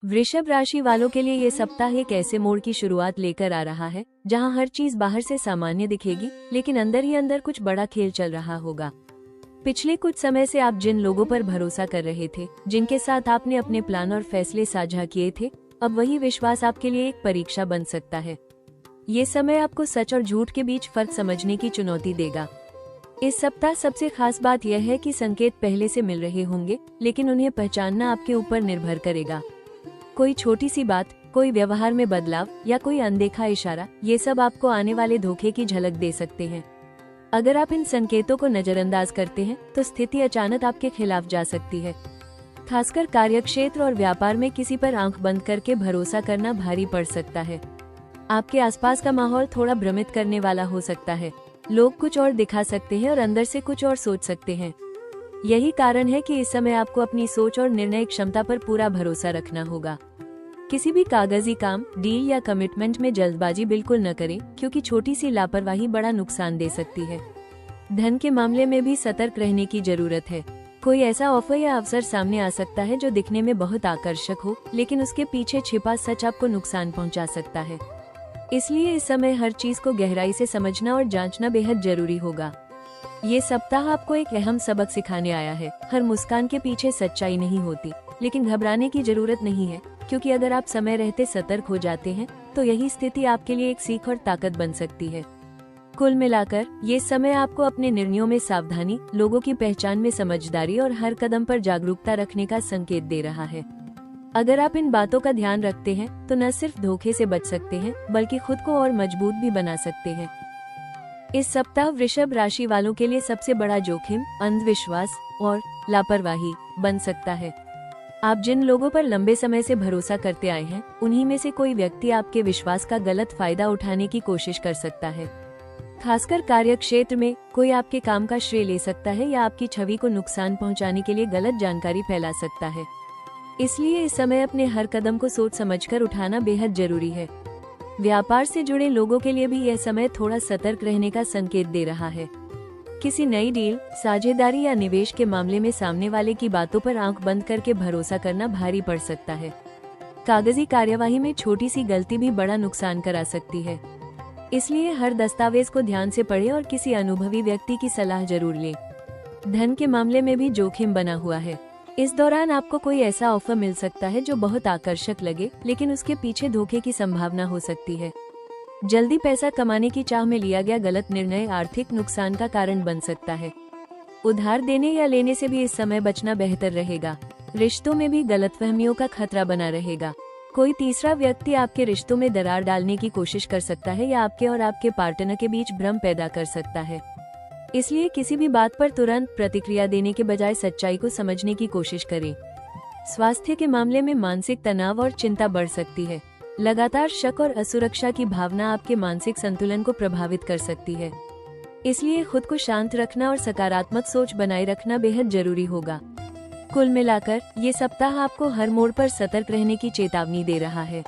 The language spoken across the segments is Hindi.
वृषभ राशि वालों के लिए ये सप्ताह एक ऐसे मोड़ की शुरुआत लेकर आ रहा है जहां हर चीज बाहर से सामान्य दिखेगी, लेकिन अंदर ही अंदर कुछ बड़ा खेल चल रहा होगा। पिछले कुछ समय से आप जिन लोगों पर भरोसा कर रहे थे, जिनके साथ आपने अपने प्लान और फैसले साझा किए थे, अब वही विश्वास आपके लिए एक परीक्षा बन सकता है। ये समय आपको सच और झूठ के बीच फर्क समझने की चुनौती देगा। इस सप्ताह सबसे खास बात यह है कि संकेत पहले से मिल रहे होंगे, लेकिन उन्हें पहचानना आपके ऊपर निर्भर करेगा। कोई छोटी सी बात, कोई व्यवहार में बदलाव या कोई अनदेखा इशारा, ये सब आपको आने वाले धोखे की झलक दे सकते हैं। अगर आप इन संकेतों को नजरअंदाज करते हैं तो स्थिति अचानक आपके खिलाफ जा सकती है। खासकर कार्यक्षेत्र और व्यापार में किसी पर आंख बंद करके भरोसा करना भारी पड़ सकता है। आपके आसपास का माहौल थोड़ा भ्रमित करने वाला हो सकता है। लोग कुछ और दिखा सकते हैं और अंदर से कुछ और सोच सकते हैं। यही कारण है कि इस समय आपको अपनी सोच और निर्णय क्षमता पर पूरा भरोसा रखना होगा। किसी भी कागजी काम, डील या कमिटमेंट में जल्दबाजी बिल्कुल न करें, क्योंकि छोटी सी लापरवाही बड़ा नुकसान दे सकती है। धन के मामले में भी सतर्क रहने की जरूरत है। कोई ऐसा ऑफर या अवसर सामने आ सकता है जो दिखने में बहुत आकर्षक हो, लेकिन उसके पीछे छिपा सच आपको नुकसान पहुंचा सकता है। इसलिए इस समय हर चीज को गहराई से समझना और जांचना बेहद जरूरी होगा। ये सप्ताह आपको एक अहम सबक सिखाने आया है। हर मुस्कान के पीछे सच्चाई नहीं होती, लेकिन घबराने की जरूरत नहीं है, क्योंकि अगर आप समय रहते सतर्क हो जाते हैं तो यही स्थिति आपके लिए एक सीख और ताकत बन सकती है। कुल मिलाकर ये समय आपको अपने निर्णयों में सावधानी, लोगों की पहचान में समझदारी और हर कदम पर जागरूकता रखने का संकेत दे रहा है। अगर आप इन बातों का ध्यान रखते हैं तो न सिर्फ धोखे से बच सकते हैं, बल्कि खुद को और मजबूत भी बना सकते हैं। इस सप्ताह वृषभ राशि वालों के लिए सबसे बड़ा जोखिम अंधविश्वास और लापरवाही बन सकता है। आप जिन लोगों पर लंबे समय से भरोसा करते आए हैं, उन्हीं में से कोई व्यक्ति आपके विश्वास का गलत फायदा उठाने की कोशिश कर सकता है। खासकर कार्य क्षेत्र में कोई आपके काम का श्रेय ले सकता है या आपकी छवि को नुकसान पहुंचाने के लिए गलत जानकारी फैला सकता है। इसलिए इस समय अपने हर कदम को सोच समझकर उठाना बेहद जरूरी है। व्यापार से जुड़े लोगों के लिए भी यह समय थोड़ा सतर्क रहने का संकेत दे रहा है। किसी नई डील, साझेदारी या निवेश के मामले में सामने वाले की बातों पर आंख बंद करके भरोसा करना भारी पड़ सकता है। कागजी कार्यवाही में छोटी सी गलती भी बड़ा नुकसान करा सकती है। इसलिए हर दस्तावेज को ध्यान से पढ़ें और किसी अनुभवी व्यक्ति की सलाह जरूर लें। धन के मामले में भी जोखिम बना हुआ है। इस दौरान आपको कोई ऐसा ऑफर मिल सकता है जो बहुत आकर्षक लगे, लेकिन उसके पीछे धोखे की संभावना हो सकती है। जल्दी पैसा कमाने की चाह में लिया गया गलत निर्णय आर्थिक नुकसान का कारण बन सकता है। उधार देने या लेने से भी इस समय बचना बेहतर रहेगा। रिश्तों में भी गलतफहमियों का खतरा बना रहेगा। कोई तीसरा व्यक्ति आपके रिश्तों में दरार डालने की कोशिश कर सकता है या आपके और आपके पार्टनर के बीच भ्रम पैदा कर सकता है। इसलिए किसी भी बात पर तुरंत प्रतिक्रिया देने के बजाय सच्चाई को समझने की कोशिश करें। स्वास्थ्य के मामले में मानसिक तनाव और चिंता बढ़ सकती है। लगातार शक और असुरक्षा की भावना आपके मानसिक संतुलन को प्रभावित कर सकती है। इसलिए खुद को शांत रखना और सकारात्मक सोच बनाए रखना बेहद जरूरी होगा। कुल मिलाकर ये सप्ताह आपको हर मोड़ पर सतर्क रहने की चेतावनी दे रहा है।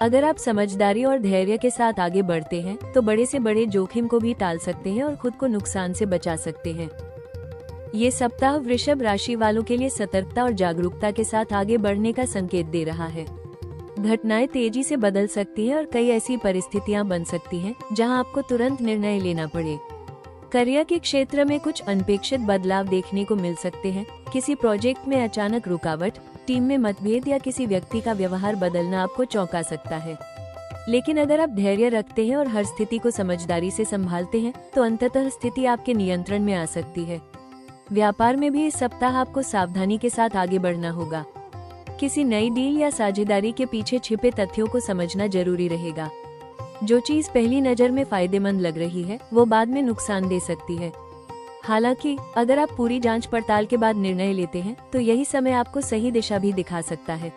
अगर आप समझदारी और धैर्य के साथ आगे बढ़ते हैं तो बड़े से बड़े जोखिम को भी टाल सकते हैं और खुद को नुकसान से बचा सकते हैं। ये सप्ताह वृषभ राशि वालों के लिए सतर्कता और जागरूकता के साथ आगे बढ़ने का संकेत दे रहा है। घटनाएं तेजी से बदल सकती हैं और कई ऐसी परिस्थितियां बन सकती हैं जहां आपको तुरंत निर्णय लेना पड़े। करियर के क्षेत्र में कुछ अनपेक्षित बदलाव देखने को मिल सकते हैं। किसी प्रोजेक्ट में अचानक रुकावट, टीम में मतभेद या किसी व्यक्ति का व्यवहार बदलना आपको चौंका सकता है। लेकिन अगर आप धैर्य रखते हैं और हर स्थिति को समझदारी से संभालते हैं तो अंततः स्थिति आपके नियंत्रण में आ सकती है। व्यापार में भी इस सप्ताह आपको सावधानी के साथ आगे बढ़ना होगा। किसी नई डील या साझेदारी के पीछे छिपे तथ्यों को समझना जरूरी रहेगा। जो चीज पहली नजर में फायदेमंद लग रही है वो बाद में नुकसान दे सकती है। हालांकि अगर आप पूरी जांच पड़ताल के बाद निर्णय लेते हैं तो यही समय आपको सही दिशा भी दिखा सकता है।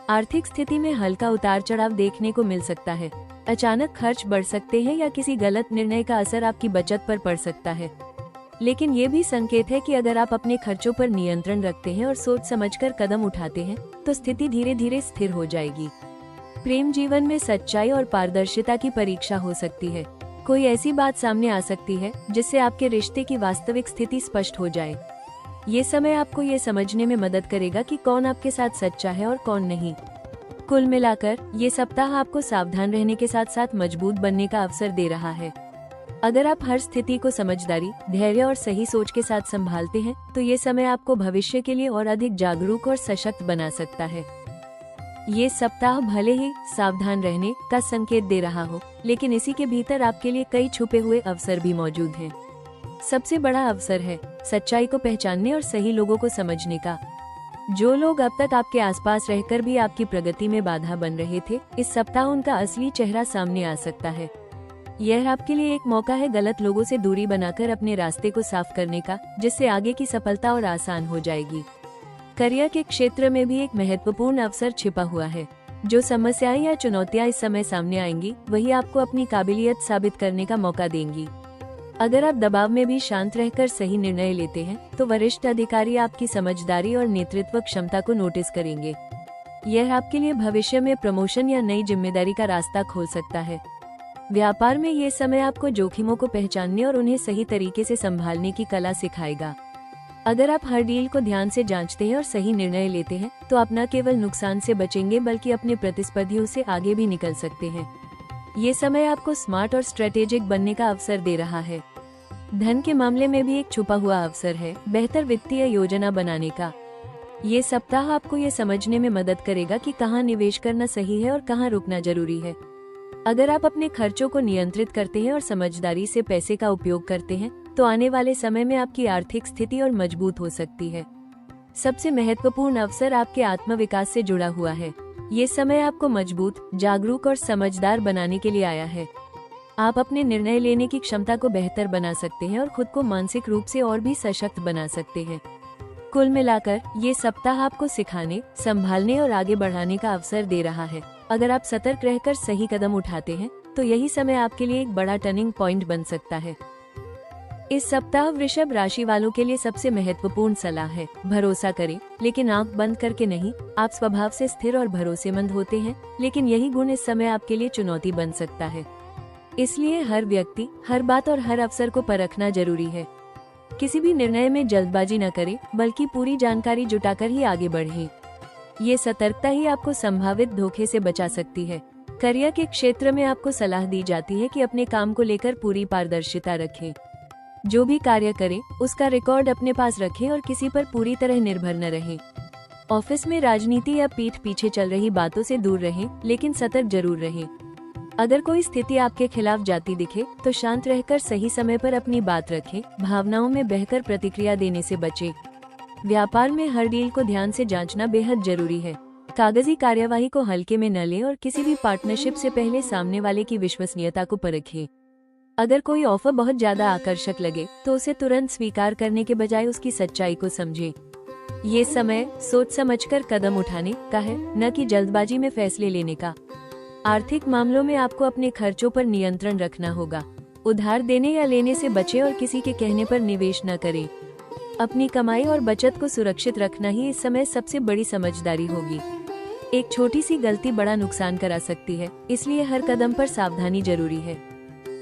आर्थिक स्थिति में हल्का उतार चढ़ाव देखने को मिल सकता है। अचानक खर्च बढ़ सकते हैं या किसी गलत निर्णय का असर आपकी बचत पर पड़ सकता है। लेकिन ये भी संकेत है कि अगर आप अपने खर्चों पर नियंत्रण रखते हैं और सोच समझकर कदम उठाते हैं तो स्थिति धीरे धीरे स्थिर हो जाएगी। प्रेम जीवन में सच्चाई और पारदर्शिता की परीक्षा हो सकती है। कोई ऐसी बात सामने आ सकती है जिससे आपके रिश्ते की वास्तविक स्थिति स्पष्ट हो जाए। ये समय आपको ये समझने में मदद करेगा कि कौन आपके साथ सच्चा है और कौन नहीं। कुल मिलाकर ये सप्ताह आपको सावधान रहने के साथ साथ मजबूत बनने का अवसर दे रहा है। अगर आप हर स्थिति को समझदारी, धैर्य और सही सोच के साथ संभालते हैं तो ये समय आपको भविष्य के लिए और अधिक जागरूक और सशक्त बना सकता है। ये सप्ताह भले ही सावधान रहने का संकेत दे रहा हो, लेकिन इसी के भीतर आपके लिए कई छुपे हुए अवसर भी मौजूद हैं। सबसे बड़ा अवसर है सच्चाई को पहचानने और सही लोगों को समझने का। जो लोग अब तक आपके आसपास रहकर भी आपकी प्रगति में बाधा बन रहे थे, इस सप्ताह उनका असली चेहरा सामने आ सकता है। यह आपके लिए एक मौका है गलत लोगों से दूरी बनाकर अपने रास्ते को साफ करने का, जिससे आगे की सफलता और आसान हो जाएगी। करियर के क्षेत्र में भी एक महत्वपूर्ण अवसर छिपा हुआ है। जो समस्याएं या चुनौतियां इस समय सामने आएंगी, वही आपको अपनी काबिलियत साबित करने का मौका देंगी। अगर आप दबाव में भी शांत रहकर सही निर्णय लेते हैं, तो वरिष्ठ अधिकारी आपकी समझदारी और नेतृत्व क्षमता को नोटिस करेंगे। यह आपके लिए भविष्य में प्रमोशन या नई जिम्मेदारी का रास्ता खोल सकता है। व्यापार में ये समय आपको जोखिमों को पहचानने और उन्हें सही तरीके से संभालने की कला सिखाएगा। अगर आप हर डील को ध्यान से जांचते हैं और सही निर्णय लेते हैं, तो आप न केवल नुकसान से बचेंगे बल्कि अपने प्रतिस्पर्धियों से आगे भी निकल सकते हैं। ये समय आपको स्मार्ट और स्ट्रेटेजिक बनने का अवसर दे रहा है। धन के मामले में भी एक छुपा हुआ अवसर है बेहतर वित्तीय योजना बनाने का। ये सप्ताह आपको ये समझने में मदद करेगा कि कहाँ निवेश करना सही है और कहाँ रुकना जरूरी है। अगर आप अपने खर्चों को नियंत्रित करते हैं और समझदारी से पैसे का उपयोग करते हैं, तो आने वाले समय में आपकी आर्थिक स्थिति और मजबूत हो सकती है। सबसे महत्वपूर्ण अवसर आपके आत्मविकास से जुड़ा हुआ है। ये समय आपको मजबूत, जागरूक और समझदार बनाने के लिए आया है। आप अपने निर्णय लेने की क्षमता को बेहतर बना सकते हैं और खुद को मानसिक रूप से और भी सशक्त बना सकते हैं। कुल मिलाकर ये सप्ताह आपको सिखाने, संभालने और आगे बढ़ाने का अवसर दे रहा है। अगर आप सतर्क रहकर सही कदम उठाते हैं, तो यही समय आपके लिए एक बड़ा टर्निंग पॉइंट बन सकता है। इस सप्ताह वृषभ राशि वालों के लिए सबसे महत्वपूर्ण सलाह है, भरोसा करें, लेकिन आंख बंद करके नहीं। आप स्वभाव से स्थिर और भरोसेमंद होते हैं, लेकिन यही गुण इस समय आपके लिए चुनौती बन सकता है। इसलिए हर व्यक्ति, हर बात और हर अवसर को परखना जरूरी है। किसी भी निर्णय में जल्दबाजी न करें, बल्कि पूरी जानकारी जुटाकर ही आगे बढ़ें। ये सतर्कता ही आपको संभावित धोखे से बचा सकती है। करियर के क्षेत्र में आपको सलाह दी जाती है कि अपने काम को लेकर पूरी पारदर्शिता रखें। जो भी कार्य करें, उसका रिकॉर्ड अपने पास रखें और किसी पर पूरी तरह निर्भर न रहें। ऑफिस में राजनीति या पीठ पीछे चल रही बातों से दूर रहें, लेकिन सतर्क जरूर रहें। अगर कोई स्थिति आपके खिलाफ जाती दिखे, तो शांत रहकर सही समय पर अपनी बात रखें। भावनाओं में बहकर प्रतिक्रिया देने से बचें। व्यापार में हर डील को ध्यान से जांचना बेहद जरूरी है। कागजी कार्यवाही को हल्के में न लें और किसी भी पार्टनरशिप से पहले सामने वाले की विश्वसनीयता को परखें। अगर कोई ऑफर बहुत ज्यादा आकर्षक लगे, तो उसे तुरंत स्वीकार करने के बजाय उसकी सच्चाई को समझें। ये समय सोच समझकर कदम उठाने का है, न कि जल्दबाजी में फैसले लेने का। आर्थिक मामलों में आपको अपने खर्चों पर नियंत्रण रखना होगा। उधार देने या लेने से बचें और किसी के कहने पर निवेश न करें। अपनी कमाई और बचत को सुरक्षित रखना ही इस समय सबसे बड़ी समझदारी होगी। एक छोटी सी गलती बड़ा नुकसान करा सकती है, इसलिए हर कदम पर सावधानी जरूरी है।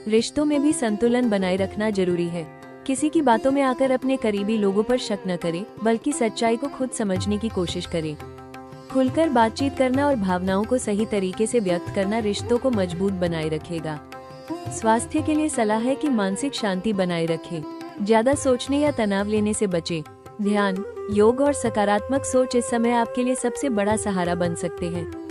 रिश्तों में भी संतुलन बनाए रखना जरूरी है। किसी की बातों में आकर अपने करीबी लोगों पर शक न करें, बल्कि सच्चाई को खुद समझने की कोशिश करें। खुलकर बातचीत करना और भावनाओं को सही तरीके से व्यक्त करना रिश्तों को मजबूत बनाए रखेगा। स्वास्थ्य के लिए सलाह है कि मानसिक शांति बनाए रखें। ज्यादा सोचने या तनाव लेने से बचें। ध्यान, योग और सकारात्मक सोच इस समय आपके लिए सबसे बड़ा सहारा बन सकते हैं।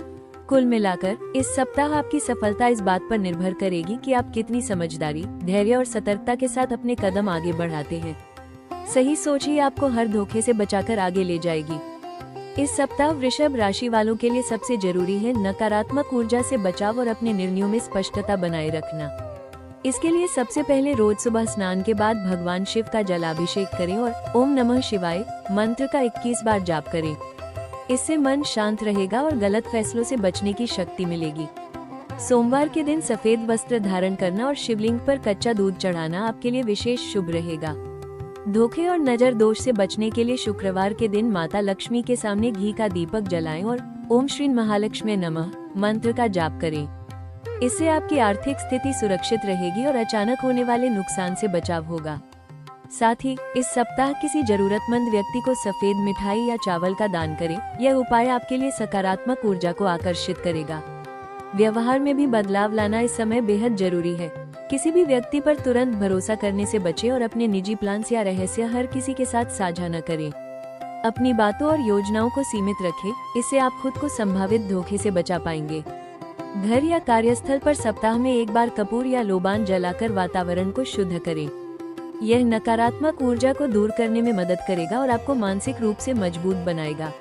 कुल मिलाकर इस सप्ताह आपकी सफलता इस बात पर निर्भर करेगी कि आप कितनी समझदारी, धैर्य और सतर्कता के साथ अपने कदम आगे बढ़ाते हैं। सही सोच ही आपको हर धोखे से बचाकर आगे ले जाएगी। इस सप्ताह वृषभ राशि वालों के लिए सबसे जरूरी है नकारात्मक ऊर्जा से बचाव और अपने निर्णयों में स्पष्टता बनाए रखना। इसके लिए सबसे पहले रोज सुबह स्नान के बाद भगवान शिव का जलाभिषेक करें और ओम नमः शिवाय मंत्र का 21 बार जाप करें। इससे मन शांत रहेगा और गलत फैसलों से बचने की शक्ति मिलेगी। सोमवार के दिन सफेद वस्त्र धारण करना और शिवलिंग पर कच्चा दूध चढ़ाना आपके लिए विशेष शुभ रहेगा। धोखे और नजर दोष से बचने के लिए शुक्रवार के दिन माता लक्ष्मी के सामने घी का दीपक जलाएं और ओम श्री महालक्ष्मी नमः मंत्र का जाप करें। इससे आपकी आर्थिक स्थिति सुरक्षित रहेगी और अचानक होने वाले नुकसान से बचाव होगा। साथ ही इस सप्ताह किसी जरूरतमंद व्यक्ति को सफेद मिठाई या चावल का दान करें। यह उपाय आपके लिए सकारात्मक ऊर्जा को आकर्षित करेगा। व्यवहार में भी बदलाव लाना इस समय बेहद जरूरी है। किसी भी व्यक्ति पर तुरंत भरोसा करने से बचें और अपने निजी प्लान्स या रहस्य हर किसी के साथ साझा न करें। अपनी बातों और योजनाओं को सीमित रखें, इससे आप खुद को संभावित धोखे से बचा पाएंगे। घर या कार्यस्थल पर सप्ताह में एक बार कपूर या लोबान जलाकर वातावरण को शुद्ध करें। यह नकारात्मक ऊर्जा को दूर करने में मदद करेगा और आपको मानसिक रूप से मजबूत बनाएगा।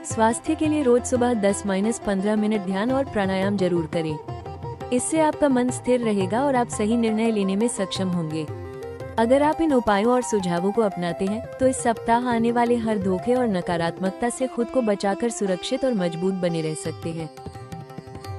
स्वास्थ्य के लिए रोज सुबह 10-15 मिनट ध्यान और प्राणायाम जरूर करें। इससे आपका मन स्थिर रहेगा और आप सही निर्णय लेने में सक्षम होंगे। अगर आप इन उपायों और सुझावों को अपनाते हैं तो इस सप्ताह आने वाले हर धोखे और नकारात्मकता से खुद को बचाकर सुरक्षित और मजबूत बने रह सकते हैं।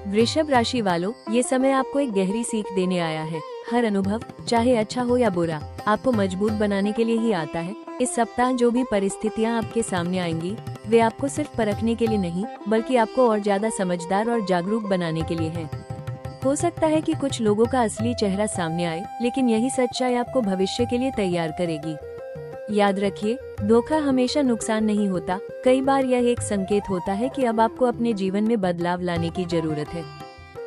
वृषभ राशि वालों, ये समय आपको एक गहरी सीख देने आया है। हर अनुभव, चाहे अच्छा हो या बुरा, आपको मजबूत बनाने के लिए ही आता है। इस सप्ताह जो भी परिस्थितियां आपके सामने आएंगी, वे आपको सिर्फ परखने के लिए नहीं, बल्कि आपको और ज्यादा समझदार और जागरूक बनाने के लिए है। हो सकता है कि कुछ लोगों का असली चेहरा सामने आए, लेकिन यही सच्चाई आपको भविष्य के लिए तैयार करेगी। याद रखिए, धोखा हमेशा नुकसान नहीं होता। कई बार यह एक संकेत होता है कि अब आपको अपने जीवन में बदलाव लाने की जरूरत है।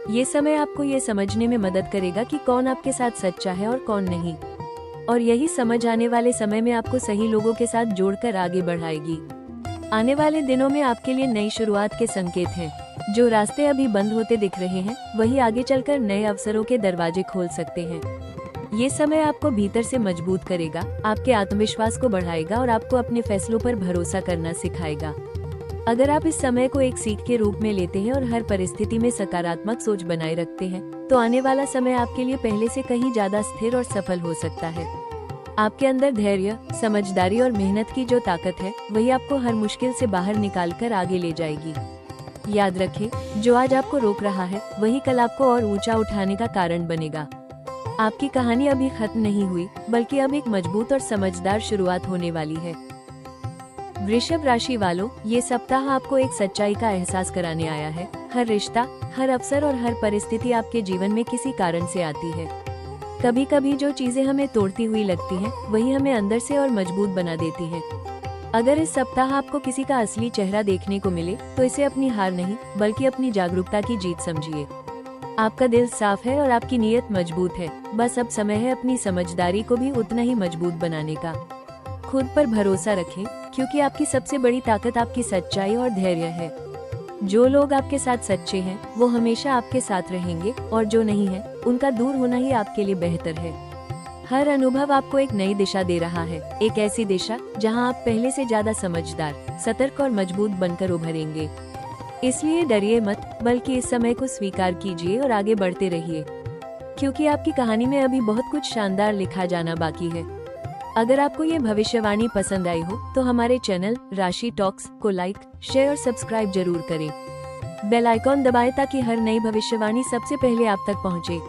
ये समय आपको ये समझने में मदद करेगा कि कौन आपके साथ सच्चा है और कौन नहीं, और यही समझ आने वाले समय में आपको सही लोगों के साथ जोड़कर आगे बढ़ाएगी। आने वाले दिनों में आपके लिए नई शुरुआत के संकेत हैं। जो रास्ते अभी बंद होते दिख रहे हैं, वही आगे चलकर नए अवसरों के दरवाजे खोल सकते हैं। ये समय आपको भीतर से मजबूत करेगा, आपके आत्मविश्वास को बढ़ाएगा और आपको अपने फैसलों पर भरोसा करना सिखाएगा। अगर आप इस समय को एक सीख के रूप में लेते हैं और हर परिस्थिति में सकारात्मक सोच बनाए रखते हैं, तो आने वाला समय आपके लिए पहले से कहीं ज्यादा स्थिर और सफल हो सकता है। आपके अंदर धैर्य, समझदारी और मेहनत की जो ताकत है, वही आपको हर मुश्किल से बाहर निकालकर आगे ले जाएगी। याद रखें, जो आज आपको रोक रहा है, वही कल आपको और ऊंचा उठाने का कारण बनेगा। आपकी कहानी अभी खत्म नहीं हुई, बल्कि अब एक मजबूत और समझदार शुरुआत होने वाली है। वृषभ राशि वालों, ये सप्ताह आपको एक सच्चाई का एहसास कराने आया है। हर रिश्ता, हर अवसर और हर परिस्थिति आपके जीवन में किसी कारण से आती है। कभी कभी जो चीजें हमें तोड़ती हुई लगती हैं, वही हमें अंदर से और मजबूत बना देती हैं। अगर इस सप्ताह आपको किसी का असली चेहरा देखने को मिले, तो इसे अपनी हार नहीं, बल्कि अपनी जागरूकता की जीत समझिए। आपका दिल साफ है और आपकी नीयत मजबूत है। बस अब समय है अपनी समझदारी को भी उतना ही मजबूत बनाने का। खुद पर भरोसा रखें, क्योंकि आपकी सबसे बड़ी ताकत आपकी सच्चाई और धैर्य है। जो लोग आपके साथ सच्चे हैं, वो हमेशा आपके साथ रहेंगे, और जो नहीं है, उनका दूर होना ही आपके लिए बेहतर है। हर अनुभव आपको एक नई दिशा दे रहा है, एक ऐसी दिशा जहां आप पहले से ज्यादा समझदार, सतर्क और मजबूत बनकर उभरेंगे। इसलिए डरिए मत, बल्कि इस समय को स्वीकार कीजिए और आगे बढ़ते रहिए, क्योंकि आपकी कहानी में अभी बहुत कुछ शानदार लिखा जाना बाकी है। अगर आपको ये भविष्यवाणी पसंद आई हो, तो हमारे चैनल राशि टॉक्स को लाइक, शेयर और सब्सक्राइब जरूर करें। बेल आइकॉन दबाएं ताकि हर नई भविष्यवाणी सबसे पहले आप तक पहुंचे।